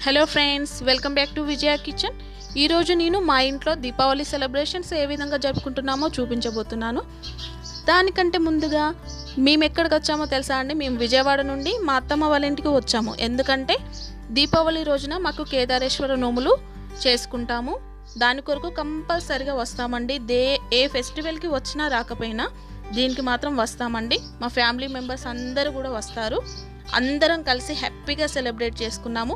Hello friends, welcome back to Vijaya kitchen. ఈరోజు నేను మా ఇంట్లో దీపావళి సెలబ్రేషన్స్ ఏ విధంగా జరుపుకుంటున్నామో చూపించబోతున్నాను. దానికంటే ముందుగా మేము ఎక్కడికి వచ్చామో తెలుసా అండి? మేము విజయవాడ నుండి మా అత్తమ్మ వాళ్ళ ఇంటికి వచ్చాము. ఎందుకంటే దీపావళి రోజున మాకు కేదారేశ్వర నోములు చేసుకుంటాము. దాని కొరకు కంపల్సరిగా వస్తామండి. ఏ ఫెస్టివల్కి వచ్చినా రాకపోయినా దీనికి మాత్రం వస్తామండి. మా ఫ్యామిలీ మెంబర్స్ అందరూ కూడా వస్తారు. అందరం కలిసి హ్యాపీగా సెలబ్రేట్ చేసుకున్నాము.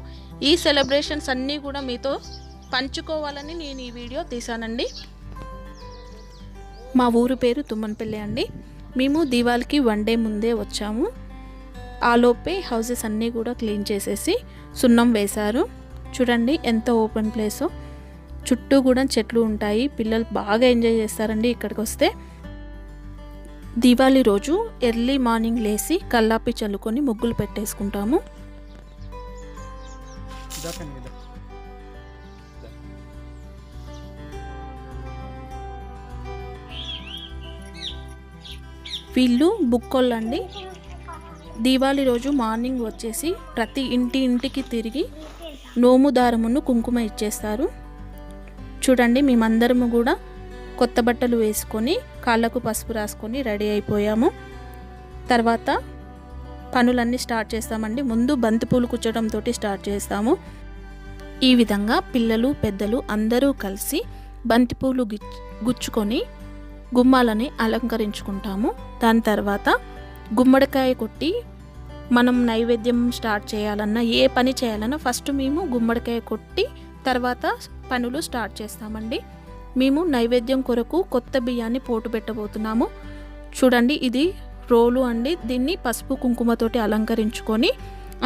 ఈ సెలబ్రేషన్స్ అన్నీ కూడా మీతో పంచుకోవాలని నేను ఈ వీడియో తీసానండి. మా ఊరు పేరు తుమ్మన్పల్లి అండి. మేము దీవాళికి 1 డే ముందే వచ్చాము. ఆలోపే హౌసెస్ అన్నీ కూడా క్లీన్ చేసేసి సున్నం వేశారు. చూడండి ఎంత ఓపెన్ ప్లేసో, చుట్టూ కూడా చెట్లు ఉంటాయి. పిల్లలు బాగా ఎంజాయ్ చేస్తారండి ఇక్కడికి వస్తే. దీవాళి రోజు ఎర్లీ మార్నింగ్ లేసి కల్లాపి చల్లుకొని ముగ్గులు పెట్టేసుకుంటాము. వీళ్ళు బుక్కోళ్ళండి. దీవాళి రోజు మార్నింగ్ వచ్చేసి ప్రతి ఇంటికి తిరిగి నోము దారమును కుంకుమ ఇచ్చేస్తారు. చూడండి మేమందరము కూడా కొత్త బట్టలు వేసుకొని కాళ్ళకు పసుపు రాసుకొని రెడీ అయిపోయాము. తర్వాత పనులన్నీ స్టార్ట్ చేస్తామండి. ముందు బంతిపూలు కుచ్చడంతో స్టార్ట్ చేస్తాము. ఈ విధంగా పిల్లలు పెద్దలు అందరూ కలిసి బంతిపూలు గుచ్చుకొని గుమ్మాలని అలంకరించుకుంటాము. దాని తర్వాత గుమ్మడికాయ కొట్టి మనం నైవేద్యం స్టార్ట్ చేయాలన్నా ఏ పని చేయాలన్నా ఫస్ట్ మేము గుమ్మడికాయ కొట్టి తర్వాత పనులు స్టార్ట్ చేస్తామండి. మేము నైవేద్యం కొరకు కొత్త బియ్యాన్ని పోటు పెట్టబోతున్నాము. చూడండి ఇది రోలు అండి. దీన్ని పసుపు కుంకుమతోటి అలంకరించుకొని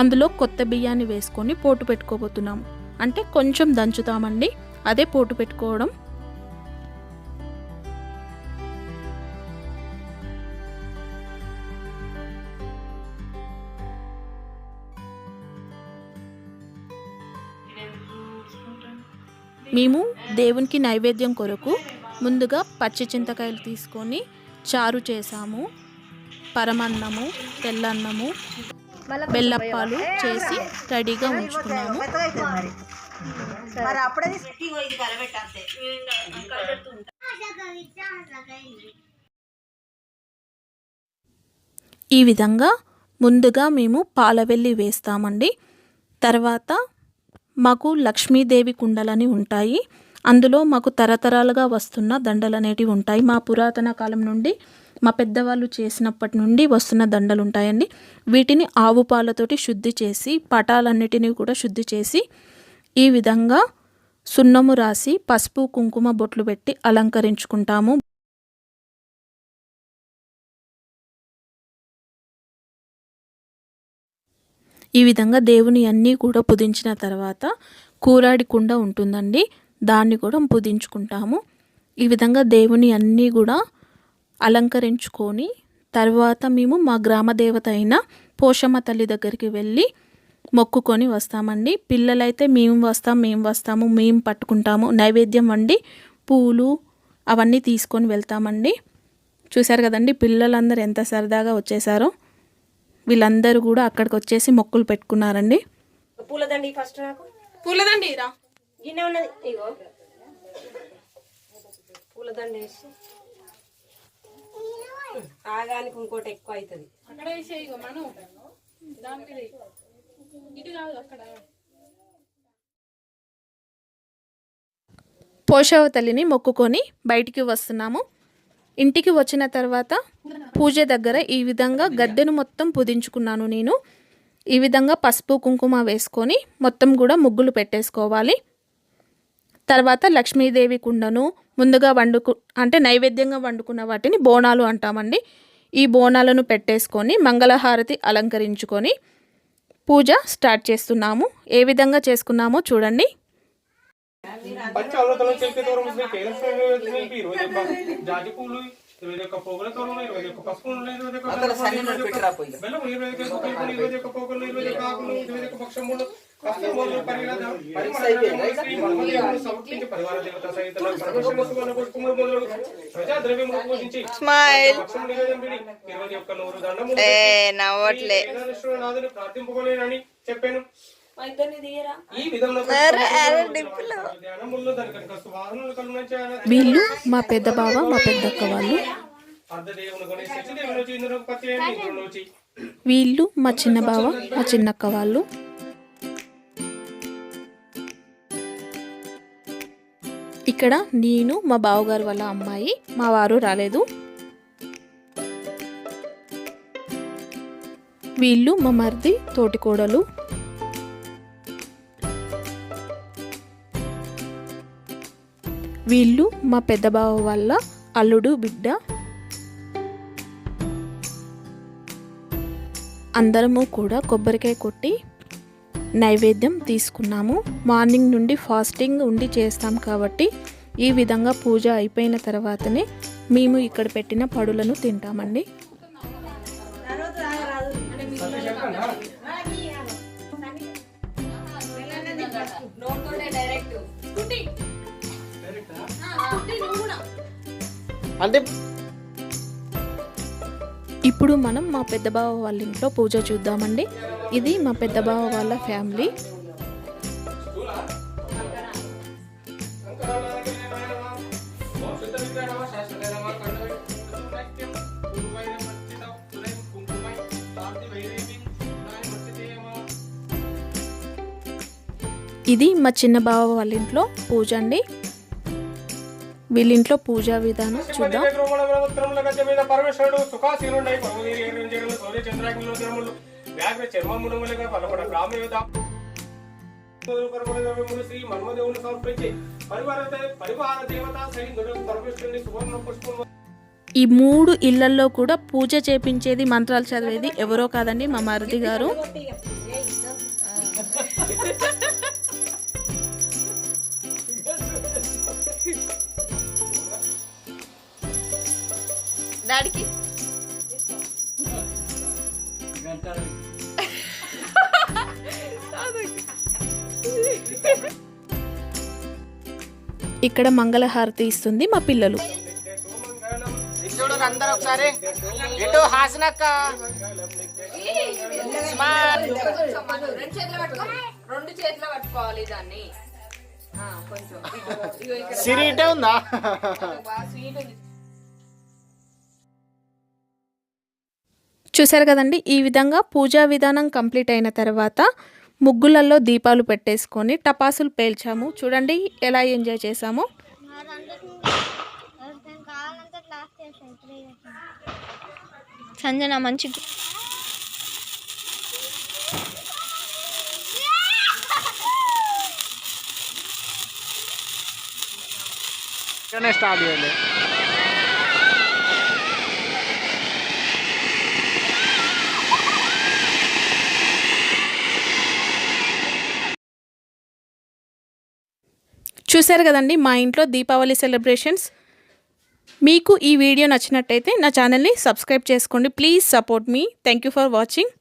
అందులో కొత్త బియ్యాన్ని వేసుకొని పోటు పెట్టుకోబోతున్నాము. అంటే కొంచెం దంచుతామండి, అదే పోటు పెట్టుకోవడం. మేము దేవునికి నైవేద్యం కొరకు ముందుగా పచ్చి చింతకాయలు తీసుకొని చారు చేసాము. పరమన్నము, తెల్లన్నము, బెల్లప్పాలు చేసి రెడీగా ఉంచుకున్నాము. ఈ విధంగా ముందుగా మేము పాలవెల్లి వేస్తామండి. తర్వాత మాకు లక్ష్మీదేవి కుండలని ఉంటాయి. అందులో మాకు తరతరాలుగా వస్తున్న దండలు అనేటివి ఉంటాయి. మా పురాతన కాలం నుండి మా పెద్దవాళ్ళు చేసినప్పటి నుండి వస్తున్న దండలు ఉంటాయండి. వీటిని ఆవు పాలతోటి శుద్ధి చేసి పటాలన్నిటినీ కూడా శుద్ధి చేసి ఈ విధంగా సున్నము రాసి పసుపు కుంకుమ బొట్లు పెట్టి అలంకరించుకుంటాము. ఈ విధంగా దేవుని అన్నీ కూడా పుదించిన తర్వాత కూరాడి కుండ ఉంటుందండి, దాన్ని కూడా పుదించుకుంటాము. ఈ విధంగా దేవుని అన్నీ కూడా అలంకరించుకొని తర్వాత మేము మా గ్రామ దేవత అయిన పోషమ్మ తల్లి దగ్గరికి వెళ్ళి మొక్కుకొని వస్తామండి. పిల్లలైతే మేము వస్తాము, మేము పట్టుకుంటాము. నైవేద్యం వండి పూలు అవన్నీ తీసుకొని వెళ్తామండి. చూశారు కదండి పిల్లలందరూ ఎంత సరదాగా వచ్చేసారో. వీళ్ళందరూ కూడా అక్కడికి వచ్చేసి మొక్కులు పెట్టుకున్నారండి. పూలదండి ఫస్ట్ నాకు పూలదండి రా గిన్నె ఉన్నది. ఇగో పూలదండి వేసి ఆగానికి ఇంకోటి ఎక్కువ అవుతుంది. అక్కడ వేసే ఇగో మనం దాని మీద ఇటు కాదు అక్కడ. పోషవ తల్లిని మొక్కుకొని బయటికి వస్తున్నాము. ఇంటికి వచ్చిన తర్వాత పూజ దగ్గర ఈ విధంగా గద్దెను మొత్తం పుదించుకున్నాను నేను. ఈ విధంగా పసుపు కుంకుమ వేసుకొని మొత్తం కూడా ముగ్గులు పెట్టేసుకోవాలి. తర్వాత లక్ష్మీదేవి కుండను ముందుగా అంటే నైవేద్యంగా వండుకున్న వాటిని బోనాలు అంటామండి. ఈ బోనాలను పెట్టేసుకొని మంగళహారతి అలంకరించుకొని పూజ స్టార్ట్ చేస్తున్నాము. ఏ విధంగా చేసుకున్నామో చూడండి. స్మైల్ నవ్వట్లే. మా ఇద్దరిని తీయరా ఈ విధంలో ధ్యానముల్లో దానికని కస్తు వాహనములు కలుగునంచే వీళ్ళు మా పెద్ద బావ మా పెద్దక్క వాళ్ళు. అర్ధదేవుని కొని శచిదేవుని వచ్చి ఇంద్రునికి పతి అయ్యింది ఇంద్రుని వచ్చి వీళ్ళు మా చిన్న బావ మా చిన్నక్క వాళ్ళు. ఇక్కడ నేను మా బావగారు వాళ్ళ అమ్మాయి, మా వారు రాలేదు. వీళ్ళు మా మరిది తోటికోడలు. వీళ్ళు మా పెద్ద బావ వాళ్ళ అల్లుడు బిడ్డ. అందరము కూడా కొబ్బరికాయ కొట్టి నైవేద్యం తీసుకున్నాము. మార్నింగ్ నుండి ఫాస్టింగ్ ఉండి చేస్తాం కాబట్టి ఈ విధంగా పూజ అయిపోయిన తర్వాతనే మేము ఇక్కడ పెట్టిన పడులను తింటామండి. అంటే ఇప్పుడు మనం మా పెద్ద బావ వాళ్ళ ఇంట్లో పూజ చూద్దామండి. ఇది మా పెద్ద బావ వాళ్ళ ఫ్యామిలీ. ఇది మా చిన్న బావ వాళ్ళ ఇంట్లో పూజ అండి. వీళ్ళింట్లో పూజా విధానం చూద్దాం. పరమేశ్వరుడు సుఖాసీనుడై సూర్య చంద్రాగ్నిలో దినములు వ్యాఘ్ర చర్మమునములుగా పలకొడ గ్రామయోధ శ్రీ మన్మదేవుని సమర్పించి పరివార దేవత సైనికుడు పరమేశ్వరుని సువర్ణ పుష్పం. ఈ 3 ఇళ్లల్లో కూడా పూజ చేపించేది మంత్రాలు చదివేది ఎవరో కాదండి, మా మరిది గారు. డాడీకి ఇక్కడ మంగళహారతి ఇస్తుంది మా పిల్లలు. చూడండి అందరూ ఒకసారి ఇటు హాసనక్క రెండు చేతులు పట్టుకోవాలి దాన్ని కొంచెం సిరి ఇటే ఉందా? చూసారు కదండి, ఈ విధంగా పూజా విధానం కంప్లీట్ అయిన తర్వాత ముగ్గులలో దీపాలు పెట్టేసుకొని టపాసులు పేల్చాము. చూడండి ఎలా ఎంజాయ్ చేసాము. సంజన మంచి స్టార్ట్ చేయాలి. చూసారు కదండి మా ఇంట్లో దీపావళి సెలబ్రేషన్స్. మీకు ఈ వీడియో నచ్చినట్టయితే నా ఛానల్ని సబ్స్క్రైబ్ చేసుకోండి. Please support me. Thank you for watching.